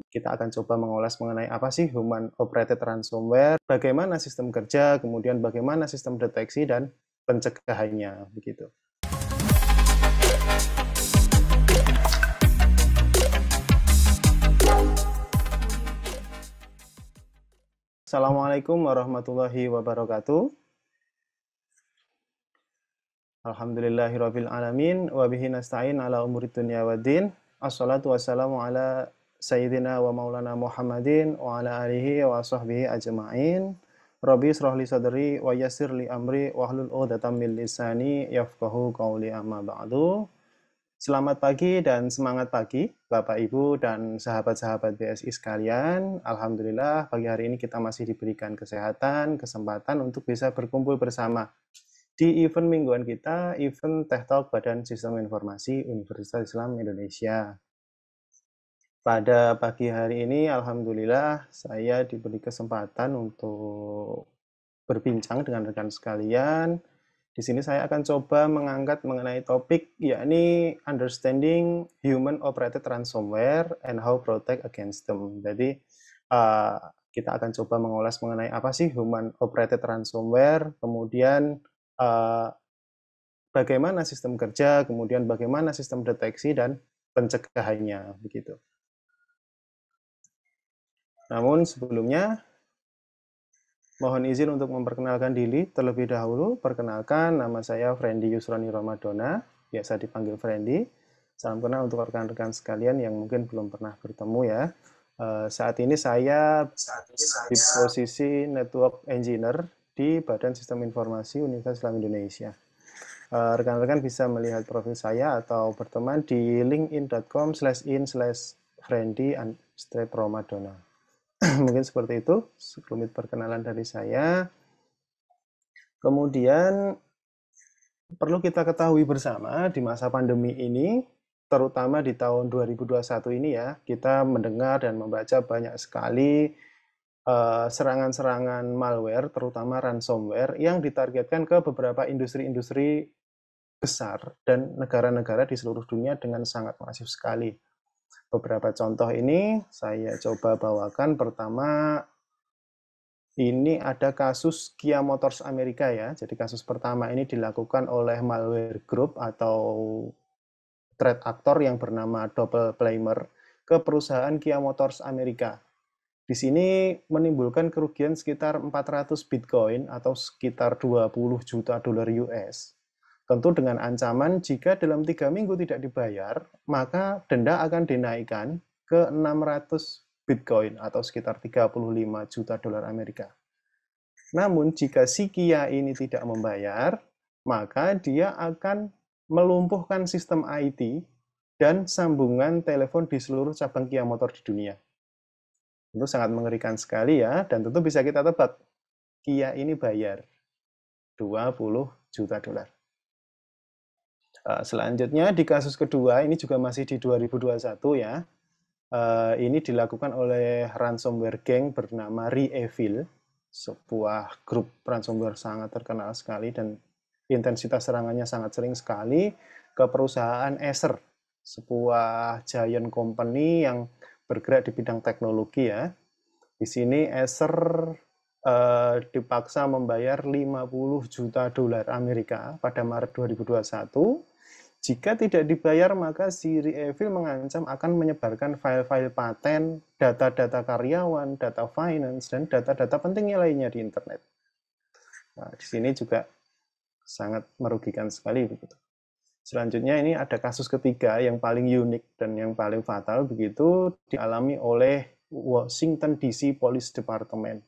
Kita akan coba mengulas mengenai apa sih Human Operated Ransomware, bagaimana sistem kerja, kemudian bagaimana sistem deteksi dan pencegahannya, begitu. Assalamualaikum warahmatullahi wabarakatuh. Alhamdulillahirabbil alamin wa bihi nasta'in ala umurid dunya waddin. Assalatu wassalamu ala sayyidina wa maulana Muhammadin wa ala alihi wa sahbihi ajma'in. Rabbi israh li sadri wa yassir li amri wahlul 'uqdatam min lisani yafqahu qawli, amma ba'du. Selamat pagi dan semangat pagi Bapak Ibu dan sahabat-sahabat BSI sekalian. Alhamdulillah pagi hari ini kita masih diberikan kesehatan, kesempatan untuk bisa berkumpul bersama di event mingguan kita, event Tech Talk Badan Sistem Informasi Universitas Islam Indonesia. Pada pagi hari ini, alhamdulillah saya diberi kesempatan untuk berbincang dengan rekan sekalian. Di sini saya akan coba mengangkat mengenai topik, yakni Understanding Human Operated Ransomware and How Protect Against Them. Jadi, kita akan coba mengulas mengenai apa sih Human Operated Ransomware, kemudian bagaimana sistem kerja, kemudian bagaimana sistem deteksi dan pencegahannya, begitu. Namun sebelumnya, mohon izin untuk memperkenalkan diri terlebih dahulu. Perkenalkan, nama saya Friendy Yusroni Ramadona, biasa dipanggil Friendy. Salam kenal untuk rekan-rekan sekalian yang mungkin belum pernah bertemu ya. Saat ini saya di posisi Network Engineer di Badan Sistem Informasi Universitas Islam Indonesia. Rekan-rekan bisa melihat profil saya atau berteman di linkedin.com/in/friendy_ramadona. Mungkin seperti itu, sekelumit perkenalan dari saya. Kemudian, perlu kita ketahui bersama di masa pandemi ini, terutama di tahun 2021 ini ya, kita mendengar dan membaca banyak sekali serangan-serangan malware, terutama ransomware, yang ditargetkan ke beberapa industri-industri besar dan negara-negara di seluruh dunia dengan sangat masif sekali. Beberapa contoh ini saya coba bawakan. Pertama, ini ada kasus Kia Motors Amerika ya. Jadi kasus pertama ini dilakukan oleh malware group atau threat actor yang bernama Double Flamer ke perusahaan Kia Motors Amerika. Di sini menimbulkan kerugian sekitar 400 Bitcoin atau sekitar 20 juta dolar US. Tentu dengan ancaman jika dalam 3 minggu tidak dibayar, maka denda akan dinaikkan ke 600 Bitcoin atau sekitar 35 juta dolar Amerika. Namun jika si Kia ini tidak membayar, maka dia akan melumpuhkan sistem IT dan sambungan telepon di seluruh cabang Kia Motor di dunia. Itu sangat mengerikan sekali ya, dan tentu bisa kita tebak, Kia ini bayar 20 juta dolar. Selanjutnya di kasus kedua, ini juga masih di 2021 ya, ini dilakukan oleh ransomware gang bernama Re-Evil, sebuah grup ransomware sangat terkenal sekali dan intensitas serangannya sangat sering sekali ke perusahaan Acer, sebuah giant company yang bergerak di bidang teknologi ya. Di sini Acer dipaksa membayar 50 juta dolar Amerika pada Maret 2021. Jika tidak dibayar, maka si Re-Evil mengancam akan menyebarkan file-file paten, data-data karyawan, data finance, dan data-data pentingnya lainnya di internet. Nah, di sini juga sangat merugikan sekali begitu. Selanjutnya ini ada kasus ketiga yang paling unik dan yang paling fatal begitu, dialami oleh Washington DC Police Department.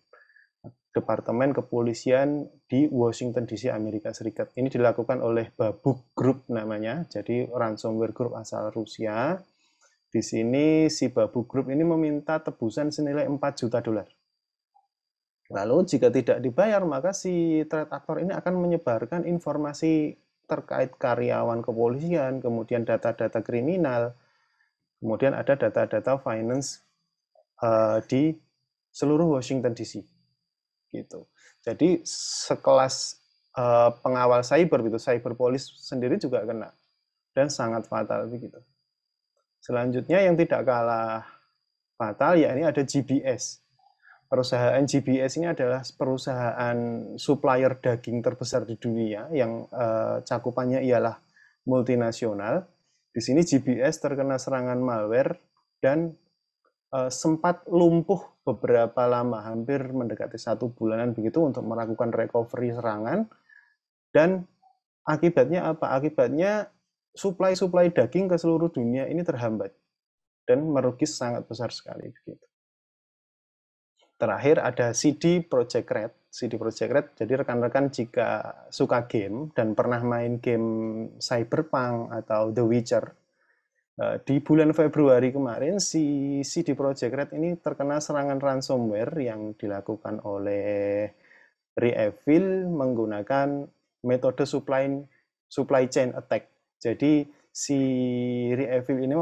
Departemen Kepolisian di Washington DC, Amerika Serikat. Ini dilakukan oleh Babuk Group namanya, jadi ransomware group asal Rusia. Di sini si Babuk Group ini meminta tebusan senilai 4 juta dolar. Lalu jika tidak dibayar, maka si threat actor ini akan menyebarkan informasi terkait karyawan kepolisian, kemudian data-data kriminal, kemudian ada data-data finance di seluruh Washington DC. Gitu. Jadi sekelas pengawal cyber gitu, cyber police sendiri juga kena dan sangat fatal begitu. Selanjutnya yang tidak kalah fatal, yakni ada GBS. Perusahaan GBS ini adalah perusahaan supplier daging terbesar di dunia yang cakupannya ialah multinasional. Di sini GBS terkena serangan malware dan sempat lumpuh beberapa lama, hampir mendekati 1 bulanan begitu untuk melakukan recovery serangan. Dan akibatnya apa? Akibatnya suplai daging ke seluruh dunia ini terhambat dan merugi sangat besar sekali begitu. Terakhir ada CD Projekt Red. CD Projekt Red, jadi rekan-rekan jika suka game dan pernah main game Cyberpunk atau The Witcher, di bulan Februari kemarin si CD Projekt Red ini terkena serangan ransomware yang dilakukan oleh Re-Evil menggunakan metode supply chain attack. Jadi si Re-Evil ini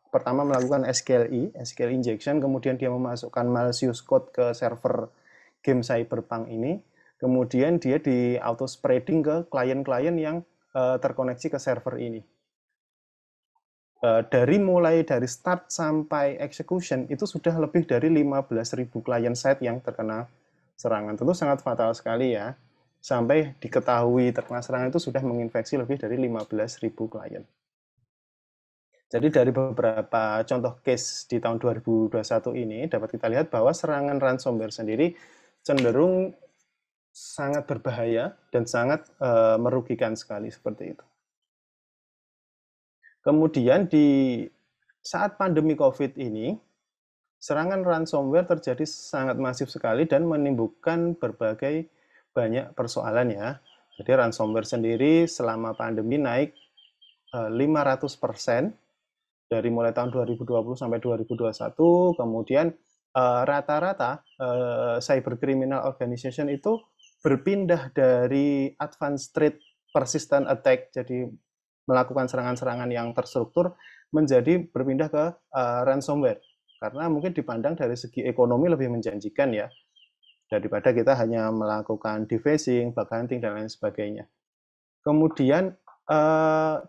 pertama melakukan SQL injection, kemudian dia memasukkan malicious code ke server game Cyberpunk ini, kemudian dia di auto spreading ke klien-klien yang terkoneksi ke server ini. Mulai dari start sampai execution itu sudah lebih dari 15.000 klien site yang terkena serangan. Tentu sangat fatal sekali ya. Sampai diketahui terkena serangan itu sudah menginfeksi lebih dari 15.000 klien. Jadi dari beberapa contoh case di tahun 2021 ini dapat kita lihat bahwa serangan ransomware sendiri cenderung sangat berbahaya dan sangat merugikan sekali seperti itu. Kemudian di saat pandemi COVID ini, serangan ransomware terjadi sangat masif sekali dan menimbulkan berbagai banyak persoalan ya. Jadi ransomware sendiri selama pandemi naik 500%. Dari mulai tahun 2020 sampai 2021, kemudian rata-rata cyber criminal organization itu berpindah dari advanced threat persistent attack, jadi melakukan serangan-serangan yang terstruktur, menjadi berpindah ke ransomware. Karena mungkin dipandang dari segi ekonomi lebih menjanjikan ya, daripada kita hanya melakukan defacing, bug hunting, dan lain sebagainya. Kemudian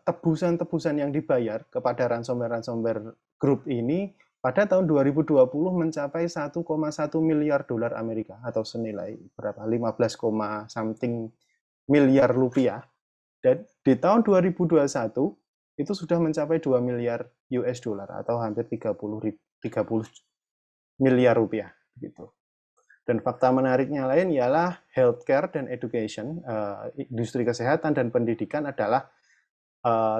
tebusan-tebusan yang dibayar kepada ransomware group ini pada tahun 2020 mencapai 1,1 miliar dolar Amerika atau senilai berapa 15, something miliar rupiah. Dan di tahun 2021 itu sudah mencapai 2 miliar US dollar atau hampir 30 miliar rupiah gitu. Dan fakta menariknya lain ialah healthcare dan education, industri kesehatan dan pendidikan adalah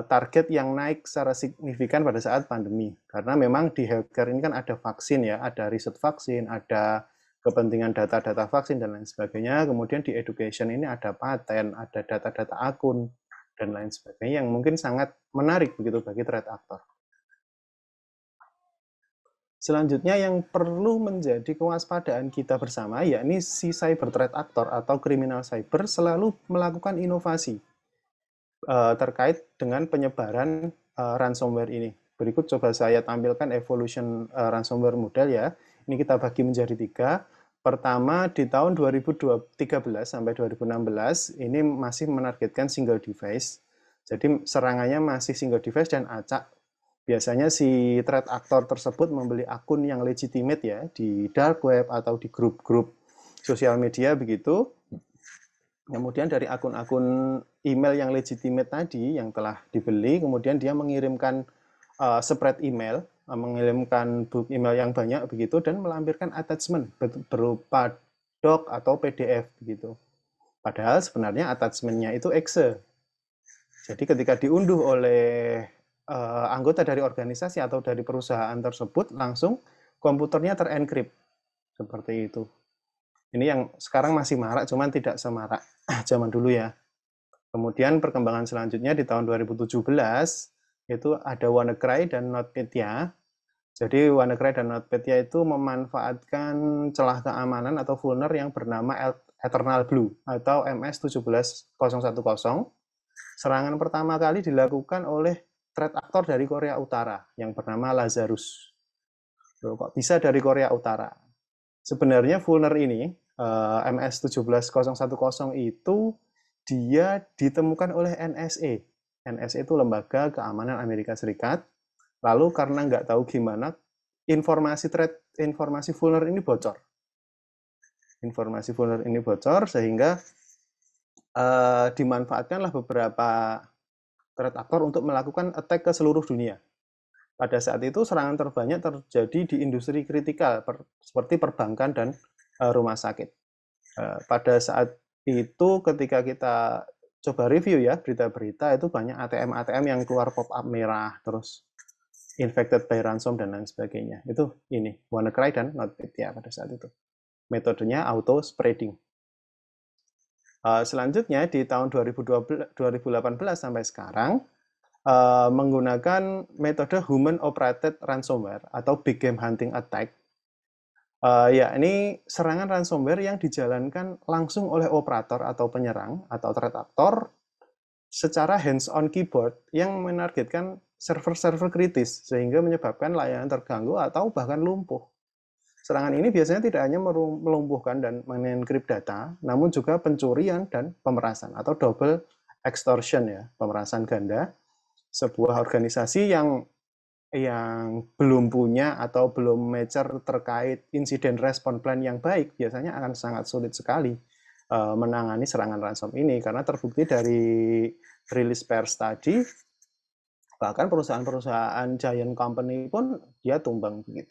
target yang naik secara signifikan pada saat pandemi. Karena memang di healthcare ini kan ada vaksin ya, ada riset vaksin, ada kepentingan data-data vaksin dan lain sebagainya. Kemudian di education ini ada paten, ada data-data akun, dan lain sebagainya yang mungkin sangat menarik begitu bagi threat actor. Selanjutnya yang perlu menjadi kewaspadaan kita bersama, yakni si cyber threat actor atau kriminal cyber selalu melakukan inovasi terkait dengan penyebaran ransomware ini. Berikut coba saya tampilkan evolution ransomware model ya. Ini kita bagi menjadi 3. Pertama di tahun 2013 sampai 2016 ini masih menargetkan single device. Jadi serangannya masih single device dan acak. Biasanya si threat actor tersebut membeli akun yang legitimate ya di dark web atau di grup-grup sosial media begitu. Kemudian dari akun-akun email yang legitimate tadi yang telah dibeli, kemudian dia mengirimkan spread email, mengirimkan email yang banyak begitu dan melampirkan attachment berupa doc atau PDF begitu. Padahal sebenarnya attachment-nya itu exe. Jadi ketika diunduh oleh anggota dari organisasi atau dari perusahaan tersebut, langsung komputernya terenkrypt. Seperti itu. Ini yang sekarang masih marak, cuman tidak semarak zaman dulu ya. Kemudian perkembangan selanjutnya di tahun 2017, itu ada WannaCry dan NotPetya. Jadi WannaCry dan NotPetya itu memanfaatkan celah keamanan atau vulner yang bernama Eternal Blue atau MS17010. Serangan pertama kali dilakukan oleh threat actor dari Korea Utara yang bernama Lazarus. Loh, kok bisa dari Korea Utara? Sebenarnya vulner ini, MS17010 itu dia ditemukan oleh NSA. NSA itu Lembaga Keamanan Amerika Serikat. Lalu karena nggak tahu gimana, informasi vulner ini bocor. Informasi vulner ini bocor sehingga dimanfaatkanlah beberapa threat actor untuk melakukan attack ke seluruh dunia. Pada saat itu serangan terbanyak terjadi di industri kritikal seperti perbankan dan rumah sakit. Pada saat itu ketika kita coba review ya berita-berita, itu banyak ATM yang keluar pop-up merah, terus infected by ransom dan lain sebagainya. Itu ini WannaCry dan NotPetya pada saat itu. Metodenya auto spreading. Selanjutnya di tahun 2018 sampai sekarang menggunakan metode human operated ransomware atau big game hunting attack. Ya, ini serangan ransomware yang dijalankan langsung oleh operator atau penyerang atau threat actor secara hands-on keyboard yang menargetkan server-server kritis sehingga menyebabkan layanan terganggu atau bahkan lumpuh. Serangan ini biasanya tidak hanya melumpuhkan dan mengenkrip data, namun juga pencurian dan pemerasan atau double extortion ya, pemerasan ganda. Sebuah organisasi yang belum punya atau belum mature terkait insiden respon plan yang baik biasanya akan sangat sulit sekali menangani serangan ransom ini karena terbukti dari rilis pers tadi bahkan perusahaan-perusahaan giant company pun dia tumbang begitu.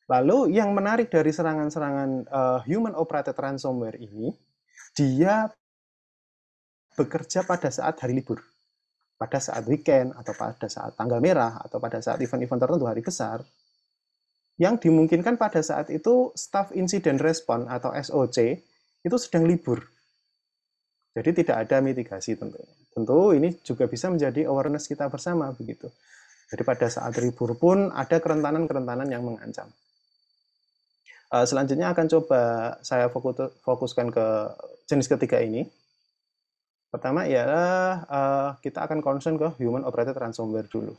Lalu yang menarik dari serangan-serangan human operated ransomware ini, dia bekerja pada saat hari libur, pada saat weekend, atau pada saat tanggal merah, atau pada saat event-event tertentu hari besar, yang dimungkinkan pada saat itu Staff Incident Response atau SOC itu sedang libur. Jadi tidak ada mitigasi tentunya. Tentu ini juga bisa menjadi awareness kita bersama begitu. Jadi pada saat libur pun ada kerentanan-kerentanan yang mengancam. Selanjutnya akan coba saya fokuskan ke jenis ketiga ini. Pertama ialah kita akan concern ke human operated ransomware dulu.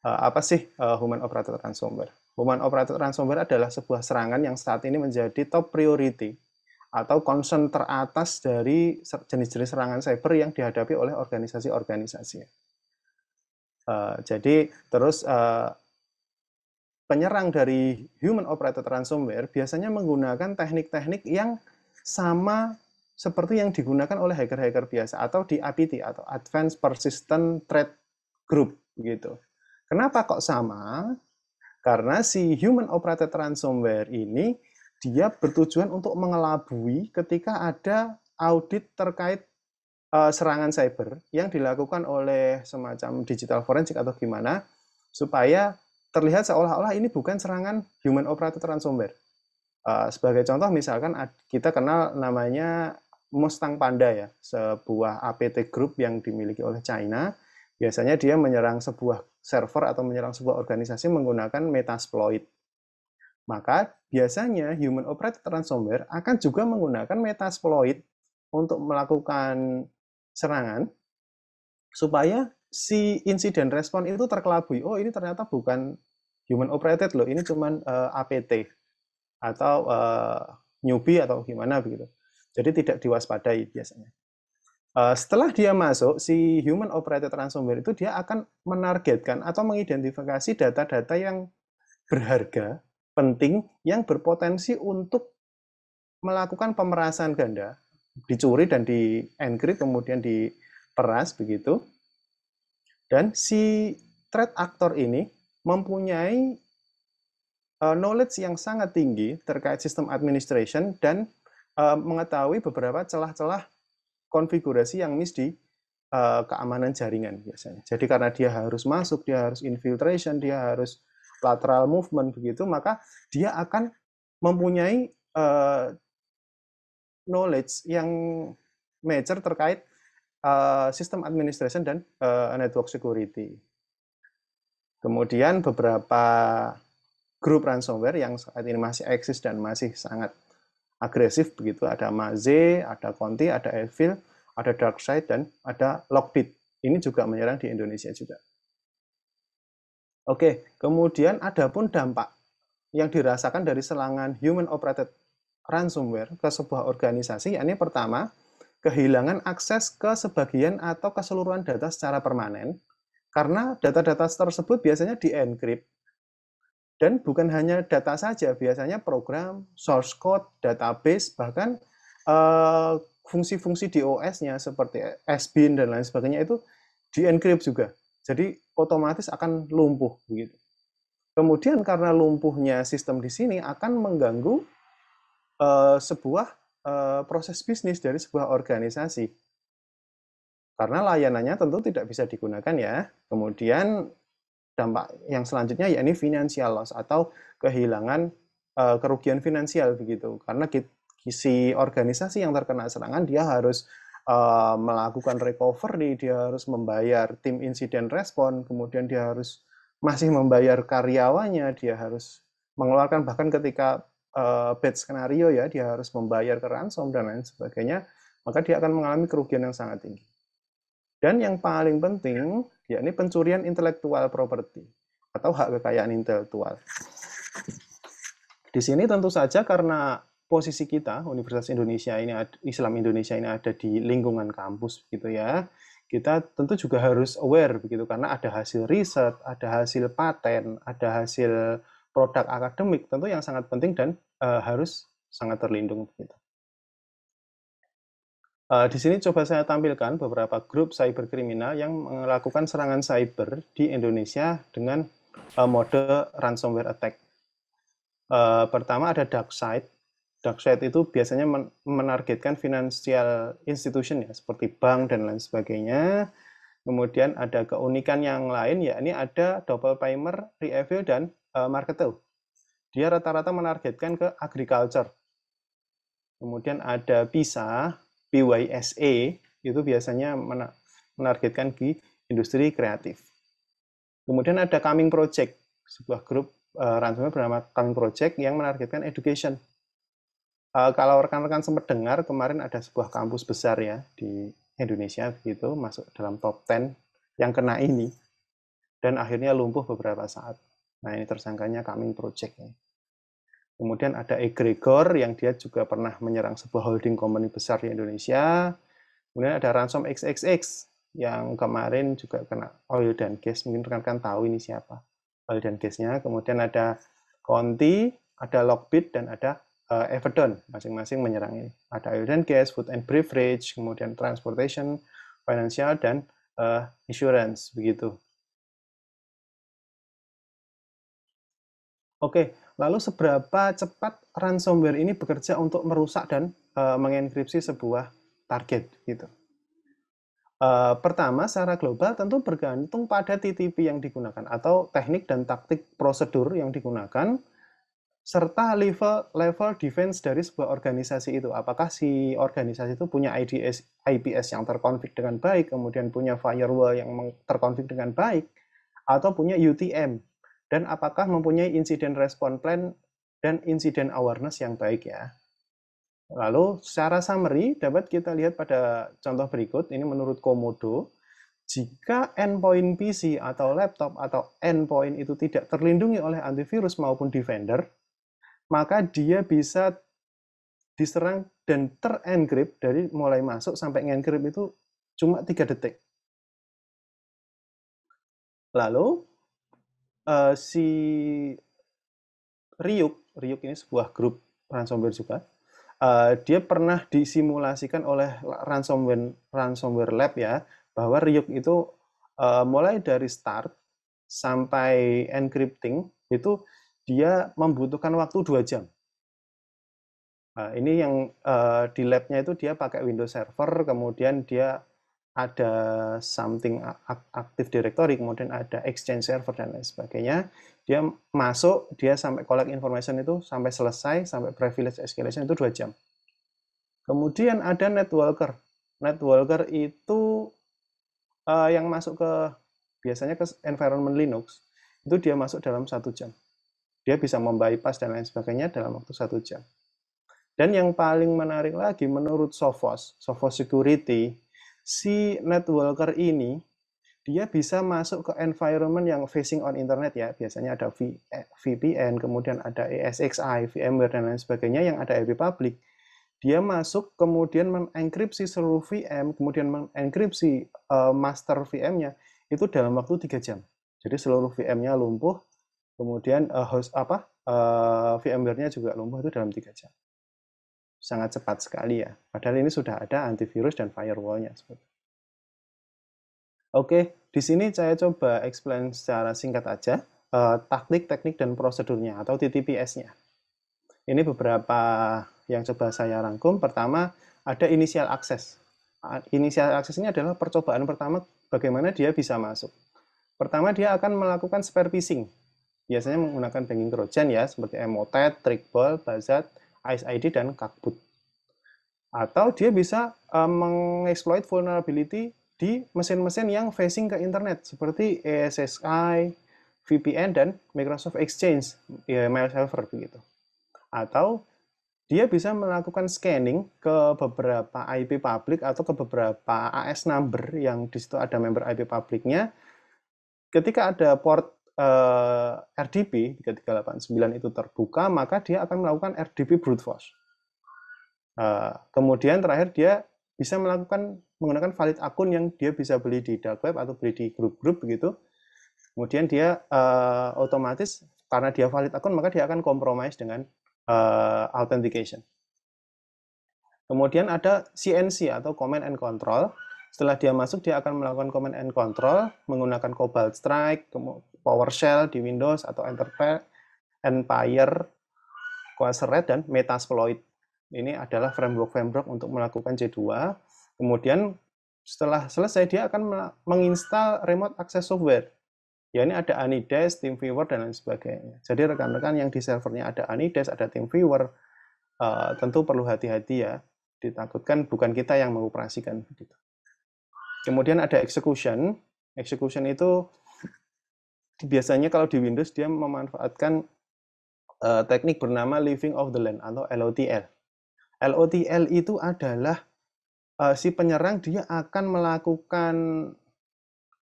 Apa sih human operated ransomware? Human operated ransomware adalah sebuah serangan yang saat ini menjadi top priority atau concern teratas dari jenis-jenis serangan cyber yang dihadapi oleh organisasi-organisasi. Jadi terus penyerang dari human operated ransomware biasanya menggunakan teknik-teknik yang sama seperti yang digunakan oleh hacker-hacker biasa atau di APT atau Advanced Persistent Threat Group gitu. Kenapa kok sama? Karena si human operated ransomware ini dia bertujuan untuk mengelabui ketika ada audit terkait serangan cyber yang dilakukan oleh semacam digital forensik atau gimana supaya terlihat seolah-olah ini bukan serangan human operated ransomware. Sebagai contoh misalkan kita kenal namanya Mustang Panda ya, sebuah APT group yang dimiliki oleh China. Biasanya dia menyerang sebuah server atau menyerang sebuah organisasi menggunakan Metasploit. Maka biasanya human operated ransomware akan juga menggunakan Metasploit untuk melakukan serangan supaya si insiden respon itu terkelabui. Oh, ini ternyata bukan human operated loh, ini cuman APT atau newbie atau gimana begitu. Jadi tidak diwaspadai biasanya. Setelah dia masuk, si human operated ransomware itu dia akan menargetkan atau mengidentifikasi data-data yang berharga, penting, yang berpotensi untuk melakukan pemerasan ganda, dicuri dan di-encrypt, kemudian diperas begitu. Dan si threat actor ini mempunyai knowledge yang sangat tinggi terkait sistem administration dan mengetahui beberapa celah-celah konfigurasi yang miss di keamanan jaringan biasanya. Jadi karena dia harus masuk, dia harus infiltration, dia harus lateral movement begitu, maka dia akan mempunyai knowledge yang major terkait sistem administration dan network security. Kemudian beberapa grup ransomware yang saat ini masih eksis dan masih sangat agresif begitu, ada Maze, ada Conti, ada Evil, ada DarkSide, dan ada Lockbit. Ini juga menyerang di Indonesia juga. Oke, kemudian ada pun dampak yang dirasakan dari serangan human operated ransomware ke sebuah organisasi, yakni pertama, kehilangan akses ke sebagian atau keseluruhan data secara permanen, karena data-data tersebut biasanya di-encrypt Dan bukan hanya data saja, biasanya program, source code, database, bahkan fungsi-fungsi di OS-nya seperti SBIN dan lain sebagainya itu di-encrypt juga. Jadi otomatis akan lumpuh begitu. Kemudian karena lumpuhnya sistem di sini akan mengganggu sebuah proses bisnis dari sebuah organisasi. Karena layanannya tentu tidak bisa digunakan ya. Kemudian dampak yang selanjutnya yakni financial loss atau kehilangan kerugian finansial begitu. Karena si organisasi yang terkena serangan dia harus melakukan recovery, dia harus membayar tim insiden respon, kemudian dia harus masih membayar karyawannya, dia harus mengeluarkan bahkan ketika bad skenario ya, dia harus membayar ke ransom dan lain sebagainya, maka dia akan mengalami kerugian yang sangat tinggi. Dan yang paling penting, yakni pencurian intellectual property atau hak kekayaan intelektual. Di sini tentu saja karena posisi kita, Universitas Indonesia ini, Islam Indonesia ini ada di lingkungan kampus gitu ya, kita tentu juga harus aware begitu karena ada hasil riset, ada hasil paten, ada hasil produk akademik tentu yang sangat penting dan harus sangat terlindung begitu. Di sini coba saya tampilkan beberapa grup cyberkriminal yang melakukan serangan cyber di Indonesia dengan mode ransomware attack. Pertama ada DarkSide. DarkSide itu biasanya menargetkan financial institution ya, seperti bank dan lain sebagainya. Kemudian ada keunikan yang lain, yakni ada double paymer, re-evil, dan marketer. Dia rata-rata menargetkan ke agriculture. Kemudian ada PISA, PYSA, itu biasanya menargetkan di industri kreatif. Kemudian ada Coming Project, sebuah grup ransomware bernama Coming Project yang menargetkan education. Kalau rekan-rekan sempat dengar, kemarin ada sebuah kampus besar ya di Indonesia, begitu, masuk dalam top 10 yang kena ini, dan akhirnya lumpuh beberapa saat. Nah, ini tersangkanya Coming Project. Ya. Kemudian ada egregor yang dia juga pernah menyerang sebuah holding company besar di Indonesia. Kemudian ada ransom XXX yang kemarin juga kena oil dan gas. Mungkin rekan-rekan tahu ini siapa oil dan gasnya. Kemudian ada Conti, ada Lockbit, dan ada Everton. Masing-masing menyerang ini. Ada oil dan gas, food and beverage, kemudian transportation, financial, dan insurance. Begitu. Oke, lalu seberapa cepat ransomware ini bekerja untuk merusak dan mengenkripsi sebuah target gitu. Pertama, secara global tentu bergantung pada TTP yang digunakan atau teknik dan taktik prosedur yang digunakan serta level defense dari sebuah organisasi itu. Apakah si organisasi itu punya IPS yang terkonfig dengan baik, kemudian punya firewall yang terkonfig dengan baik, atau punya UTM, dan apakah mempunyai incident response plan dan incident awareness yang baik ya. Lalu secara summary dapat kita lihat pada contoh berikut, ini menurut Komodo, jika endpoint PC atau laptop atau endpoint itu tidak terlindungi oleh antivirus maupun defender, maka dia bisa diserang dan terencrypt dari mulai masuk sampai ngencrypt itu cuma 3 detik. Lalu si Ryuk ini sebuah grup ransomware juga, dia pernah disimulasikan oleh ransomware lab ya, bahwa Ryuk itu mulai dari start sampai encrypting itu dia membutuhkan waktu 2 jam. Ini yang di labnya itu dia pakai Windows Server, kemudian dia ada something Active Directory, kemudian ada Exchange Server dan lain sebagainya. Dia masuk, dia sampai collect information itu sampai selesai, sampai privilege escalation itu 2 jam. Kemudian ada netwalker. Netwalker itu yang masuk ke biasanya ke environment Linux, itu dia masuk dalam 1 jam. Dia bisa membypass dan lain sebagainya dalam waktu 1 jam. Dan yang paling menarik lagi, menurut Sophos Security, si netwalker ini, dia bisa masuk ke environment yang facing on internet ya. Biasanya ada VPN, kemudian ada ESXi, VMware, dan lain sebagainya yang ada IP public. Dia masuk, kemudian mengenkripsi seluruh VM, kemudian mengenkripsi master VM-nya, itu dalam waktu 3 jam. Jadi seluruh VM-nya lumpuh, Kemudian VMware-nya juga lumpuh itu dalam 3 jam. Sangat cepat sekali ya. Padahal ini sudah ada antivirus dan firewall-nya. Oke, di sini saya coba explain secara singkat aja taktik, teknik, dan prosedurnya atau TTPS-nya. Ini beberapa yang coba saya rangkum. Pertama, ada initial access. Initial access ini adalah percobaan pertama bagaimana dia bisa masuk. Pertama, dia akan melakukan spare phishing. Biasanya menggunakan banking trojan ya, seperti Emotet, Trackball, Bazat, Ice ID, dan Kakboot. Atau dia bisa mengexploit vulnerability di mesin-mesin yang facing ke internet, seperti ESXi, VPN, dan Microsoft Exchange, mail server begitu. Atau dia bisa melakukan scanning ke beberapa IP public atau ke beberapa AS number yang di situ ada member IP publiknya. Ketika ada port RDP 3389 itu terbuka, maka dia akan melakukan RDP brute force. Kemudian terakhir dia bisa menggunakan valid akun yang dia bisa beli di dark web atau beli di grup-grup begitu. Kemudian dia otomatis karena dia valid akun maka dia akan compromise dengan authentication. Kemudian ada CNC atau command and control. Setelah dia masuk dia akan melakukan command and control menggunakan Cobalt Strike, PowerShell di Windows atau Enterprise, Empire, Quaseret, dan Metasploit. Ini adalah framework untuk melakukan C2. Kemudian setelah selesai dia akan menginstal remote access software. Ya ini ada Anidesk, TeamViewer, dan lain sebagainya. Jadi rekan-rekan yang di servernya ada Anidesk, ada TeamViewer, tentu perlu hati-hati ya. Ditakutkan bukan kita yang mengoperasikan begitu. Kemudian ada execution. Execution itu biasanya kalau di Windows dia memanfaatkan teknik bernama Leaving of the Land atau LOTL. LOTL itu adalah si penyerang dia akan melakukan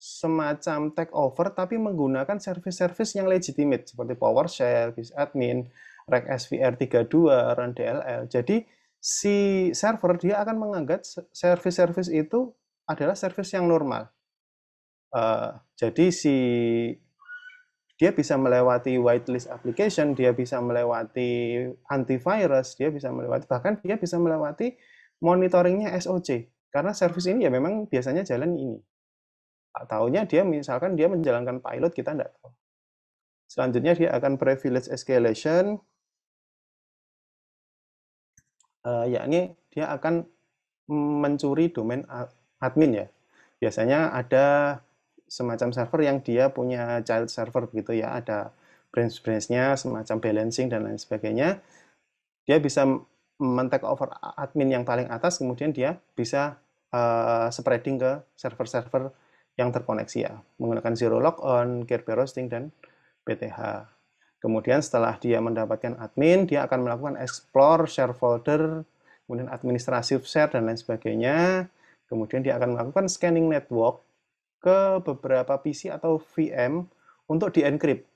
semacam take over tapi menggunakan service-service yang legitimate seperti PowerShell, sysadmin, Rec SVR 32, Run DLL. Jadi si server dia akan menganggap service-service itu adalah service yang normal. Jadi dia bisa melewati whitelist application, dia bisa melewati antivirus, dia bisa melewati, bahkan dia bisa melewati monitoringnya SOC. Karena service ini ya memang biasanya jalan ini. Taunya dia misalkan dia menjalankan pilot, kita tidak tahu. Selanjutnya dia akan privilege escalation, yakni dia akan mencuri domain admin ya. Biasanya ada semacam server yang dia punya child server begitu ya, ada branch-branch-nya, semacam balancing dan lain sebagainya. Dia bisa men-take over admin yang paling atas, kemudian dia bisa spreading ke server-server yang terkoneksi ya, menggunakan zero logon, Kerberos hosting, dan PTH. Kemudian setelah dia mendapatkan admin, dia akan melakukan explore, share folder, kemudian administrative share, dan lain sebagainya. Kemudian dia akan melakukan scanning network ke beberapa PC atau VM untuk di-encrypt.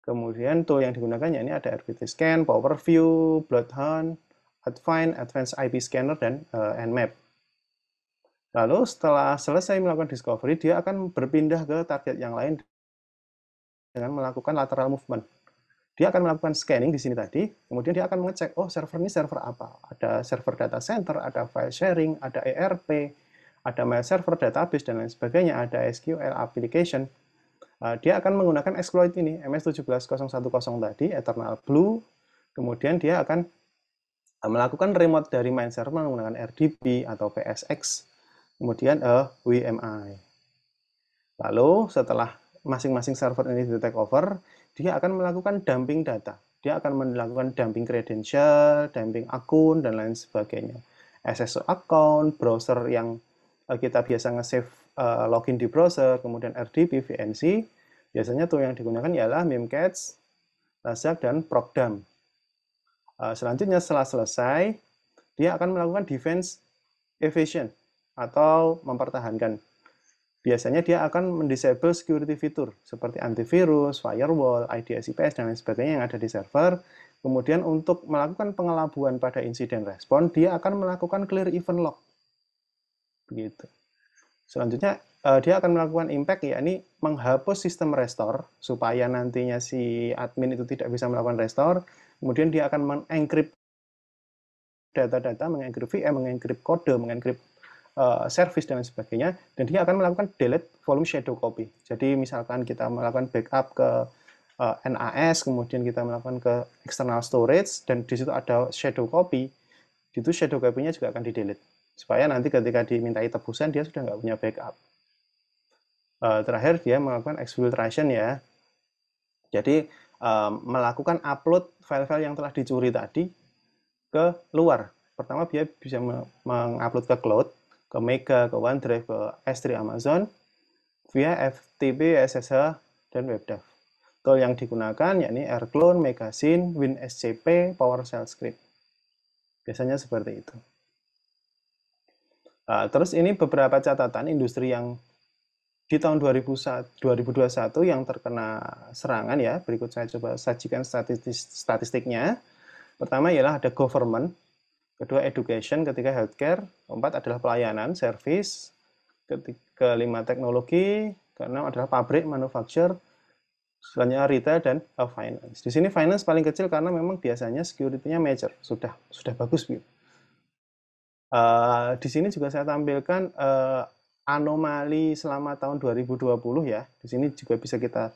Kemudian tool yang digunakannya ini ada RPT Scan, PowerView, Bloodhound, Adfind, Advanced IP Scanner, dan Nmap. Lalu setelah selesai melakukan discovery, dia akan berpindah ke target yang lain dengan melakukan lateral movement. Dia akan melakukan scanning di sini tadi, kemudian dia akan mengecek, oh server ini server apa? Ada server data center, ada file sharing, ada ERP, ada mail server, database, dan lain sebagainya, ada SQL application. Dia akan menggunakan exploit ini, MS17010 tadi, Eternal Blue, kemudian dia akan melakukan remote dari main server menggunakan RDP atau PSX, kemudian WMI. Lalu setelah masing-masing server ini di take over, dia akan melakukan dumping data. Dia akan melakukan dumping credential, dumping akun, dan lain sebagainya. SSO account, browser yang kita biasa nge-save login di browser, kemudian RDP, VNC. Biasanya tool yang digunakan ialah Mimikatz, Lazak, dan Procdump. Selanjutnya setelah selesai, dia akan melakukan defense evasion atau mempertahankan. Biasanya dia akan mendisable security fitur seperti antivirus, firewall, IDS IPS, dan lain sebagainya yang ada di server. Kemudian untuk melakukan pengelabuan pada insiden respon, dia akan melakukan clear event log. Begitu. Selanjutnya dia akan melakukan impact, yakni menghapus sistem restore supaya nantinya si admin itu tidak bisa melakukan restore. Kemudian dia akan mengenkrip data-data, mengenkrip VM, mengenkrip kode, mengenkrip service dan sebagainya, dan dia akan melakukan delete volume shadow copy. Jadi misalkan kita melakukan backup ke NAS, kemudian kita melakukan ke external storage, dan di situ ada shadow copy, itu shadow copy-nya juga akan di-delete. Supaya nanti ketika dimintai tebusan, dia sudah nggak punya backup. Terakhir, dia melakukan exfiltration ya. Jadi, melakukan upload file-file yang telah dicuri tadi ke luar. Pertama, dia bisa mengupload ke cloud, ke Mega, ke OneDrive, ke S3 Amazon, via FTP, SSH, dan WebDAV. Tool yang digunakan yakni Airclone, Megazine, WinSCP, PowerShell Script. Biasanya seperti itu. Terus ini beberapa catatan industri yang di tahun 2021 yang terkena serangan ya. Berikut saya coba sajikan statistiknya. Pertama ialah ada government, kedua education, ketiga healthcare, keempat adalah pelayanan, service, kelima teknologi, keenam adalah pabrik, manufacture, selanjutnya retail dan finance. Di sini finance paling kecil karena memang biasanya security-nya major, sudah bagus gitu. Di sini juga saya tampilkan anomali selama tahun 2020 ya. Di sini juga bisa kita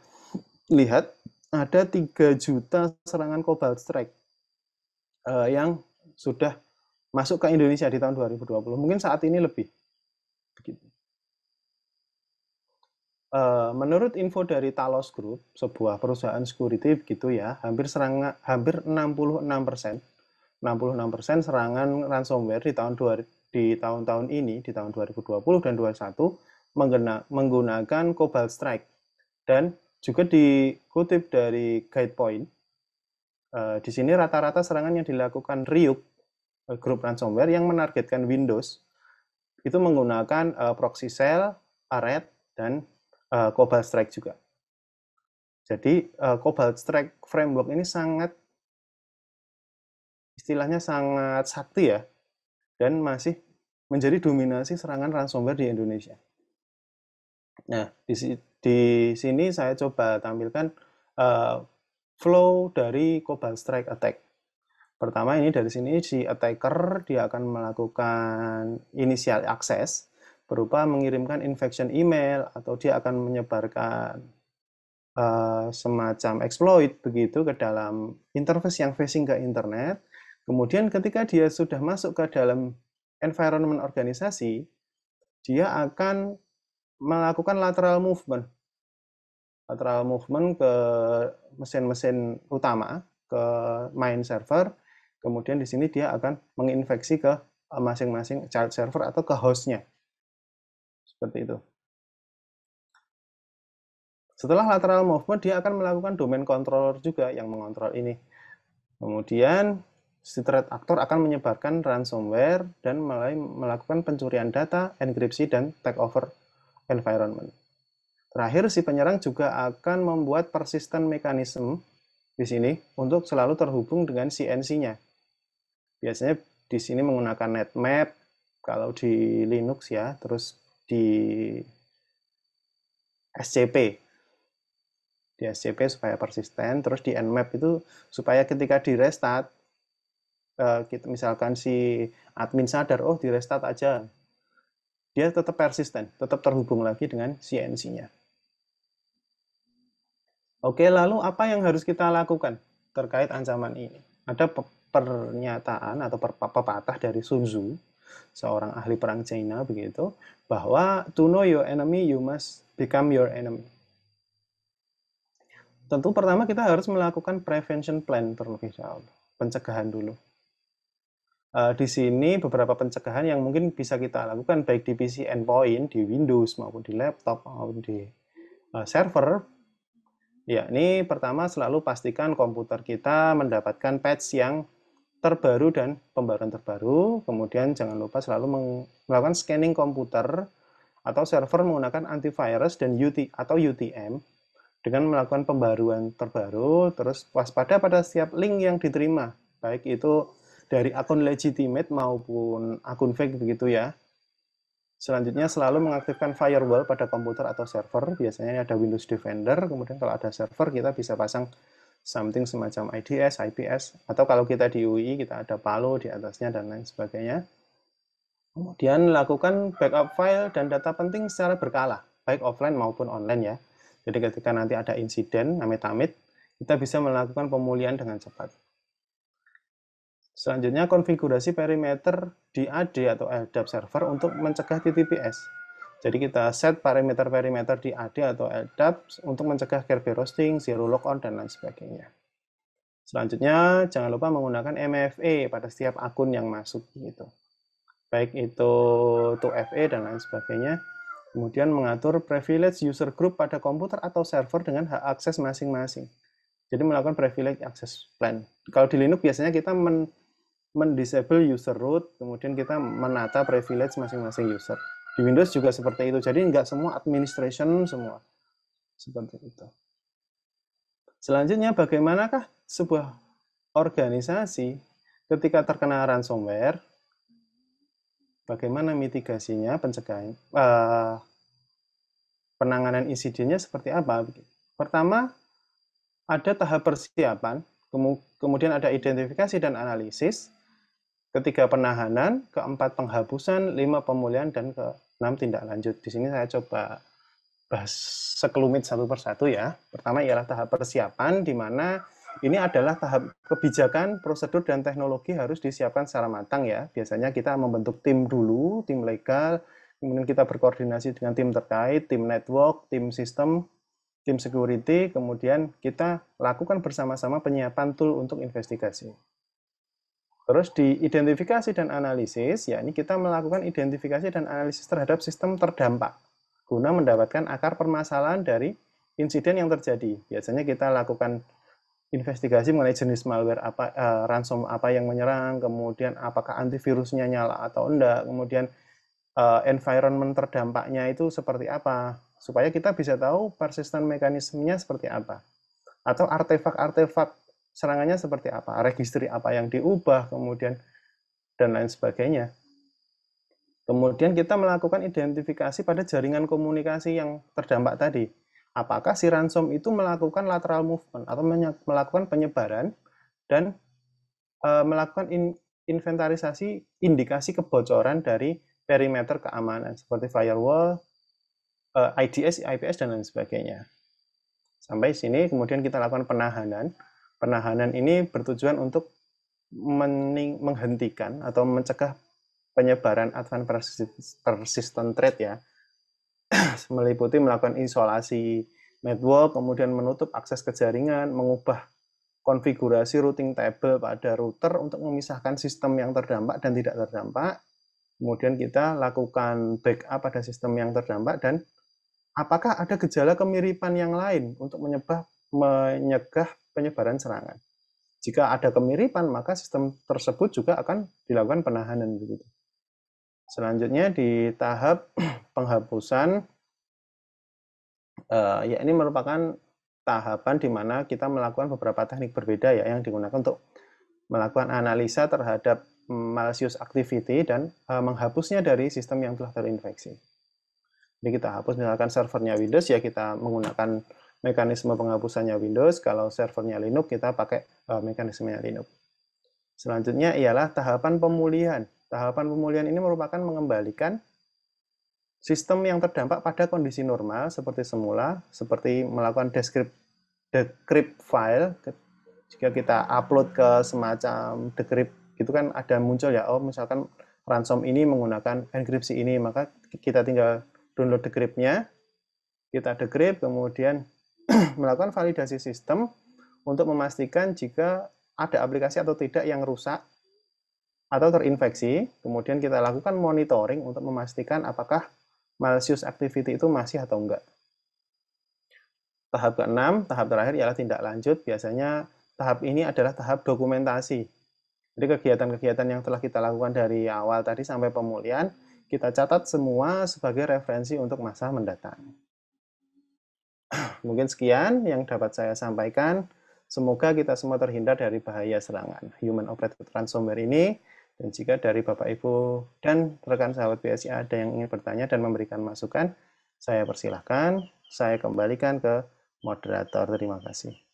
lihat ada 3 juta serangan Cobalt Strike yang sudah masuk ke Indonesia di tahun 2020. Mungkin saat ini lebih. Begitu. Menurut info dari Talos Group, sebuah perusahaan security begitu ya, hampir 66% serangan ransomware di tahun-tahun ini, di tahun 2020 dan 2021 menggunakan Cobalt Strike. Dan juga dikutip dari Guidepoint, di sini rata-rata serangan yang dilakukan Ryuk, grup ransomware yang menargetkan Windows, itu menggunakan proxy shell, ARET, dan Cobalt Strike juga. Jadi Cobalt Strike framework ini istilahnya sangat sakti ya, dan masih menjadi dominasi serangan ransomware di Indonesia. Nah, di sini saya coba tampilkan flow dari Cobalt Strike attack. Pertama ini dari sini si attacker dia akan melakukan initial access berupa mengirimkan infection email atau dia akan menyebarkan semacam exploit begitu ke dalam interface yang facing ke internet. Kemudian ketika dia sudah masuk ke dalam environment organisasi, dia akan melakukan lateral movement ke mesin-mesin utama, ke main server. Kemudian di sini dia akan menginfeksi ke masing-masing child server atau ke hostnya. Seperti itu. Setelah lateral movement, dia akan melakukan domain controller juga yang mengontrol ini. Kemudian, si threat actor akan menyebarkan ransomware dan melakukan pencurian data, enkripsi, dan takeover environment. Terakhir, si penyerang juga akan membuat persistent mechanism di sini untuk selalu terhubung dengan CNC-nya. Biasanya di sini menggunakan netmap, kalau di Linux ya, terus di SCP. Di SCP supaya persisten, terus di Nmap itu supaya ketika di restart, misalkan si admin sadar, oh di restart aja, dia tetap persisten, tetap terhubung lagi dengan CNC-nya. Oke, lalu apa yang harus kita lakukan terkait ancaman ini? Ada pernyataan atau pepatah dari Sun Tzu, seorang ahli perang China begitu, bahwa to know your enemy, you must become your enemy. Tentu pertama kita harus melakukan prevention plan terlebih dahulu, pencegahan dulu. Di sini beberapa pencegahan yang mungkin bisa kita lakukan baik di PC endpoint, di Windows maupun di laptop maupun di server. Yakni pertama selalu pastikan komputer kita mendapatkan patch yang terbaru dan pembaruan terbaru. Kemudian jangan lupa selalu melakukan scanning komputer atau server menggunakan antivirus dan UTM dengan melakukan pembaruan terbaru, terus waspada pada setiap link yang diterima, baik itu dari akun legitimate maupun akun fake begitu ya. Selanjutnya selalu mengaktifkan firewall pada komputer atau server. Biasanya ini ada Windows Defender, kemudian kalau ada server kita bisa pasang something semacam IDS, IPS, atau kalau kita di UI kita ada Palo di atasnya dan lain sebagainya. Kemudian lakukan backup file dan data penting secara berkala, baik offline maupun online ya. Jadi ketika nanti ada insiden, amit-amit, kita bisa melakukan pemulihan dengan cepat. Selanjutnya konfigurasi perimeter di AD atau LDAP server untuk mencegah TTPS. Jadi kita set parameter-parameter di AD atau LDAP untuk mencegah Kerberos roasting, zero logon, dan lain sebagainya. Selanjutnya jangan lupa menggunakan MFA pada setiap akun yang masuk gitu. Baik itu 2FA dan lain sebagainya. Kemudian mengatur privilege user group pada komputer atau server dengan hak akses masing-masing. Jadi melakukan privilege access plan. Kalau di Linux biasanya kita mendisable user root, kemudian kita menata privilege masing-masing user. Di Windows juga seperti itu. Jadi nggak semua administration semua. Seperti itu. Selanjutnya, bagaimanakah sebuah organisasi ketika terkena ransomware? Bagaimana mitigasinya, pencegahan, penanganan insidennya seperti apa? Pertama, ada tahap persiapan, kemudian ada identifikasi dan analisis, ketiga penahanan, keempat penghapusan, lima pemulihan, dan keenam tindak lanjut. Di sini saya coba bahas sekelumit satu persatu ya. Pertama ialah tahap persiapan, di mana ini adalah tahap kebijakan, prosedur, dan teknologi harus disiapkan secara matang ya. Biasanya kita membentuk tim dulu, tim legal, kemudian kita berkoordinasi dengan tim terkait, tim network, tim sistem, tim security, kemudian kita lakukan bersama-sama penyiapan tool untuk investigasi. Terus di identifikasi dan analisis, ya ini kita melakukan identifikasi dan analisis terhadap sistem terdampak guna mendapatkan akar permasalahan dari insiden yang terjadi. Biasanya kita lakukan investigasi mengenai jenis malware apa, ransom apa yang menyerang, kemudian apakah antivirusnya nyala atau enggak, kemudian environment terdampaknya itu seperti apa, supaya kita bisa tahu persisten mekanismenya seperti apa, atau artefak-artefak serangannya seperti apa, registry apa yang diubah, kemudian dan lain sebagainya. Kemudian kita melakukan identifikasi pada jaringan komunikasi yang terdampak tadi. Apakah si ransom itu melakukan lateral movement atau melakukan penyebaran dan melakukan inventarisasi indikasi kebocoran dari perimeter keamanan seperti firewall, IDS, IPS, dan lain sebagainya. Sampai sini kemudian kita lakukan penahanan. Penahanan ini bertujuan untuk menghentikan atau mencegah penyebaran advanced persistent threat ya, meliputi melakukan isolasi network, kemudian menutup akses ke jaringan, mengubah konfigurasi routing table pada router untuk memisahkan sistem yang terdampak dan tidak terdampak. Kemudian kita lakukan backup pada sistem yang terdampak dan apakah ada gejala kemiripan yang lain untuk menyegah penyebaran serangan. Jika ada kemiripan, maka sistem tersebut juga akan dilakukan penahanan begitu. Selanjutnya di tahap penghapusan, ya ini merupakan tahapan di mana kita melakukan beberapa teknik berbeda ya yang digunakan untuk melakukan analisa terhadap malicious activity dan menghapusnya dari sistem yang telah terinfeksi. Jadi kita hapus misalkan servernya Windows ya kita menggunakan mekanisme penghapusannya Windows, kalau servernya Linux kita pakai mekanismenya Linux. Selanjutnya ialah tahapan pemulihan. Tahapan pemulihan ini merupakan mengembalikan sistem yang terdampak pada kondisi normal seperti semula, seperti melakukan decrypt file. Jika kita upload ke semacam decrypt, itu kan ada muncul ya, oh misalkan ransom ini menggunakan enkripsi ini, maka kita tinggal download decrypt-nya, kita decrypt, kemudian melakukan validasi sistem untuk memastikan jika ada aplikasi atau tidak yang rusak atau terinfeksi, kemudian kita lakukan monitoring untuk memastikan apakah malicious activity itu masih atau enggak. Tahap ke-6, tahap terakhir ialah tindak lanjut. Biasanya tahap ini adalah tahap dokumentasi. Jadi kegiatan-kegiatan yang telah kita lakukan dari awal tadi sampai pemulihan, kita catat semua sebagai referensi untuk masa mendatang. Mungkin sekian yang dapat saya sampaikan. Semoga kita semua terhindar dari bahaya serangan human operated ransomware ini. Dan jika dari Bapak Ibu dan rekan sahabat BSI ada yang ingin bertanya dan memberikan masukan, saya persilahkan, saya kembalikan ke moderator. Terima kasih.